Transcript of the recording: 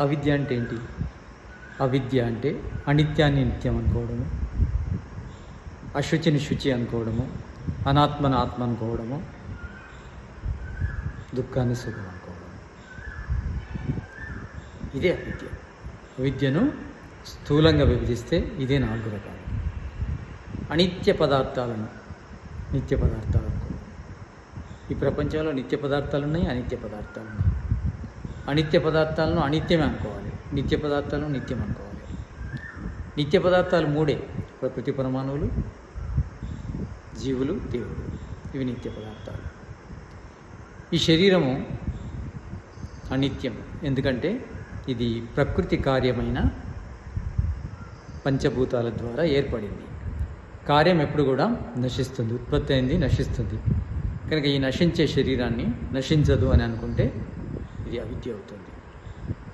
అవిద్య అంటే ఏంటి? అవిద్య అంటే అనిత్యాన్ని నిత్యం అనుకోవడము, అశుచిని శుచి అనుకోవడము, అనాత్మను ఆత్మ అనుకోవడము, దుఃఖాన్ని సుఖం అనుకోవడం. ఇదే అవిద్య. అవిద్యను స్థూలంగా విభజిస్తే ఇదే 4 రకాలు. అనిత్య పదార్థాలను నిత్య పదార్థాలు అనుకోవడం. ఈ ప్రపంచంలో నిత్య పదార్థాలు ఉన్నాయి, అనిత్య పదార్థాలు ఉన్నాయి. అనిత్య పదార్థాలను అనిత్యమే అనుకోవాలి, నిత్య పదార్థాలను నిత్యం అనుకోవాలి. నిత్య పదార్థాలు 3: ప్రకృతి పరమాణువులు, జీవులు, దేవుడు. ఇవి నిత్య పదార్థాలు. ఈ శరీరము అనిత్యం, ఎందుకంటే ఇది ప్రకృతి కార్యమైన పంచభూతాల ద్వారా ఏర్పడింది. కార్యం ఎప్పుడు కూడా నశిస్తుంది, ఉత్పత్తి అయింది నశిస్తుంది. కనుక ఈ నశించే శరీరాన్ని నశించదు అని అనుకుంటే ఇది అవిద్య అవుతుంది.